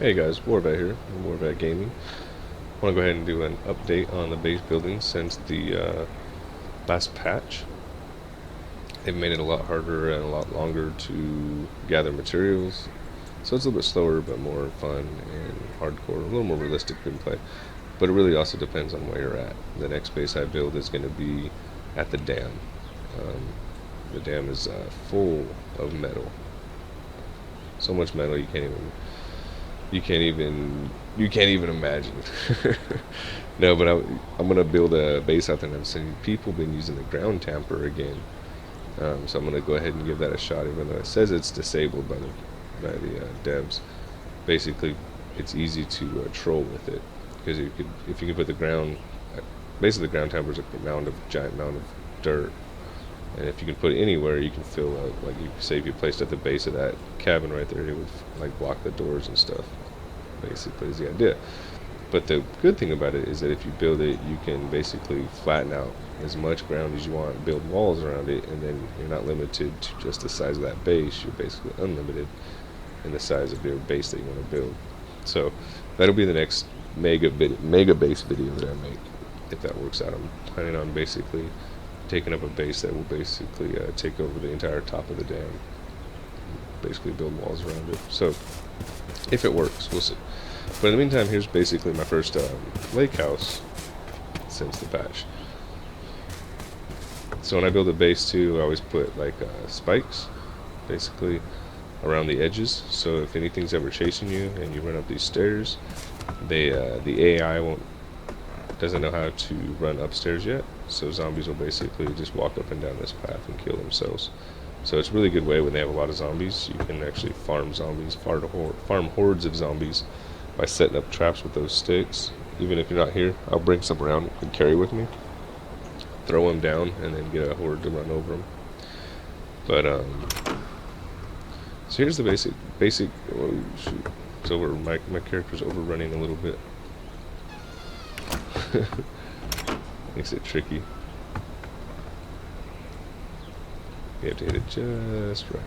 Hey guys, WarVet here, WarVet Gaming. I want to go ahead and do an update on the base building since the last patch. They've made it a lot harder and a lot longer to gather materials, so it's a little bit slower but more fun and hardcore, a little more realistic gameplay. But it really also depends on where you're at. The next base I build is going to be at the dam. Um, the dam is full of metal, so much metal you can't even you can't even imagine. No, but I'm gonna build a base out there, and I'm seeing people been using the ground tamper again. So I'm gonna go ahead and give that a shot, even though it says it's disabled by the devs. Basically, it's easy to troll with it because if you can put the ground, basically the ground tamper is a giant mound of dirt, and if you can put it anywhere, you can fill out, like you say if you placed at the base of that cabin right there, it would like block the doors and stuff. Basically, is the idea. But the good thing about it is that if you build it, you can basically flatten out as much ground as you want, build walls around it, and then you're not limited to just the size of that base. You're basically unlimited in the size of your base that you want to build. So that'll be the next mega base video that I make, if that works out. I'm planning on basically taking up a base that will basically take over the entire top of the dam, basically build walls around it. So if it works, we'll see. But in the meantime, here's basically my first lake house since the patch. So when I build a base too, I always put like spikes, basically around the edges. So if anything's ever chasing you and you run up these stairs, the AI doesn't know how to run upstairs yet. So zombies will basically just walk up and down this path and kill themselves. So it's a really good way when they have a lot of zombies. You can actually farm zombies, farm hordes of zombies by setting up traps with those sticks. Even if you're not here, I'll bring some around and carry with me. Throw them down and then get a horde to run over them. But so here's the basic. Oh shoot! It's over. My character's overrunning a little bit. Makes it tricky. You have to hit it just right.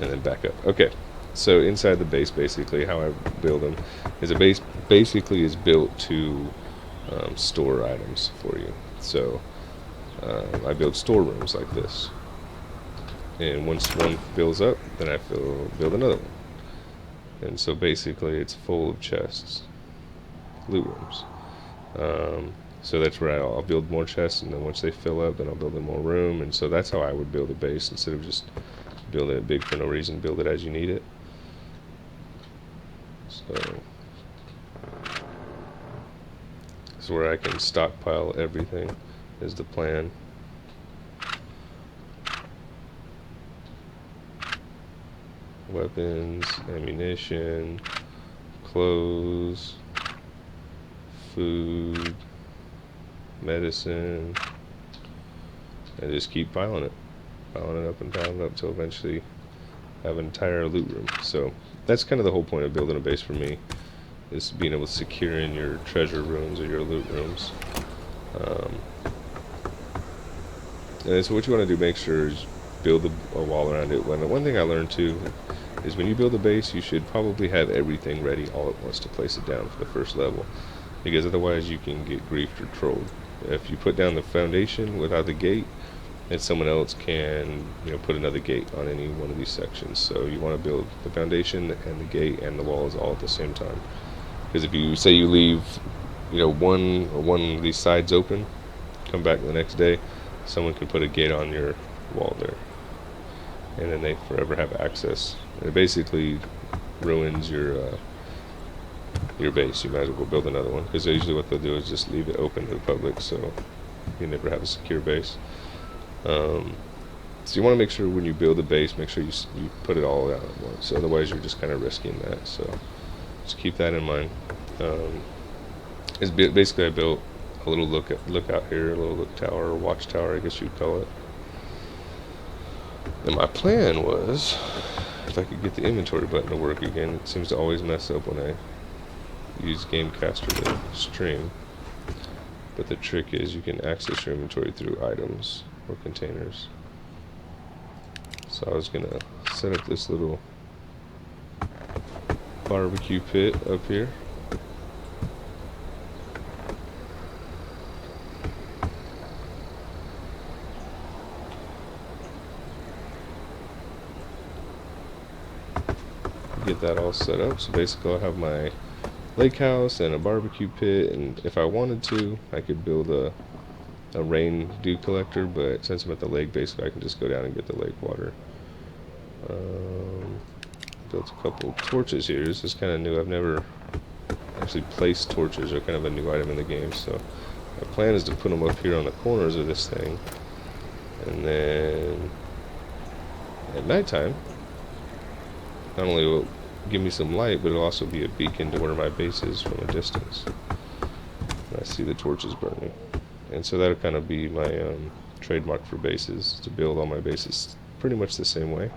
And then back up. Okay. So inside the base, basically, how I build them is a base basically is built to store items for you. So I build storerooms like this. And once one fills up, then I build another one. And so basically it's full of chests, loot rooms. So that's where I'll build more chests, and then once they fill up, then I'll build in more room. And so that's how I would build a base instead of just building it big for no reason. Build it as you need it. So this is where I can stockpile everything is the plan. Weapons, ammunition, clothes, food, medicine, and just keep piling it up and piling it up till eventually I have an entire loot room. So that's kind of the whole point of building a base for me, is being able to secure in your treasure rooms or your loot rooms. And so what you want to do, make sure is build a wall around it. One thing I learned too is when you build a base, you should probably have everything ready all at once to place it down for the first level, because otherwise you can get griefed or trolled. If you put down the foundation without the gate, then someone else can put another gate on any one of these sections. So you want to build the foundation and the gate and the walls all at the same time, because if you say you leave one of these sides open, come back the next day, someone can put a gate on your wall there, and then they forever have access. And it basically ruins your base. You might as well build another one, because usually what they'll do is just leave it open to the public, so you never have a secure base. So you want to make sure when you build a base, make sure you put it all out at once. Otherwise, you're just kind of risking that. So just keep that in mind. Basically I built a little lookout here, a little look tower or watchtower, I guess you'd call it. And my plan was, if I could get the inventory button to work again. It seems to always mess up when I use Gamecaster to stream. But the trick is you can access your inventory through items or containers. So I was gonna set up this little barbecue pit up here. Get that all set up. So basically I'll have my lake house and a barbecue pit, and if I wanted to I could build a rain dew collector, but since I'm at the lake, basically I can just go down and get the lake water. Built a couple of torches here. This is kind of new. I've never actually placed torches. They're kind of a new item in the game, so my plan is to put them up here on the corners of this thing, and then at nighttime not only will it give me some light, but it'll also be a beacon to where my base is from a distance. And I see the torches burning. And so that'll kind of be my trademark for bases, to build all my bases pretty much the same way.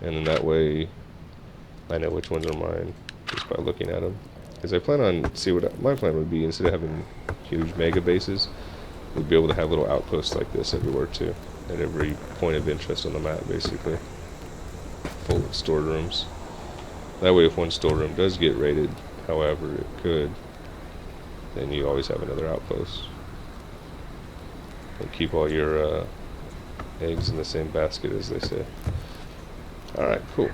And then that way I know which ones are mine just by looking at them. Because I plan on, see what my plan would be, instead of having huge mega bases, we'd be able to have little outposts like this everywhere too, at every point of interest on the map basically, full of stored rooms. That way if one storeroom does get raided, however it could, then you always have another outpost. And keep all your eggs in the same basket, as they say. Alright, cool.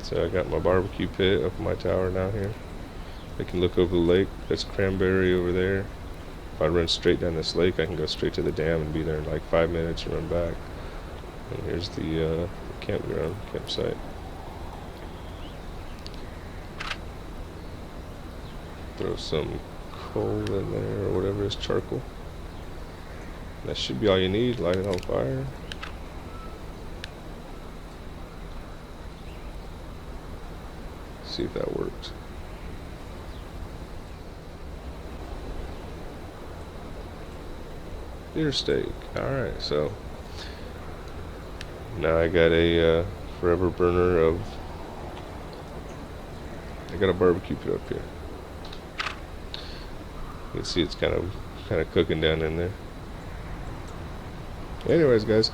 So I got my barbecue pit up in my tower down here. I can look over the lake. That's Cranberry over there. If I run straight down this lake, I can go straight to the dam and be there in like 5 minutes and run back. And here's the campsite. Throw some coal in there, or whatever is charcoal. That should be all you need. Light it on fire. See if that works. Deer steak. Alright, so now I got a forever burner of, I got a barbecue pit up here. You can see it's kind of cooking down in there. Anyways guys,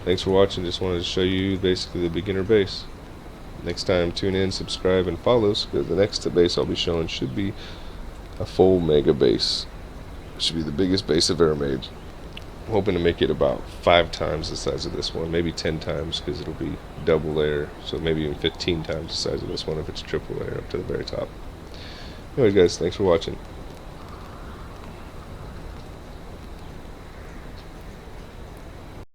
thanks for watching. Just wanted to show you basically the beginner base. Next time tune in, subscribe, and follow us, because the next base I'll be showing should be a full mega base. It should be the biggest base I've ever made. I'm hoping to make it about 5 times the size of this one, maybe 10 times, because it'll be double layer, so maybe even 15 times the size of this one if it's triple layer up to the very top. Anyways guys, thanks for watching.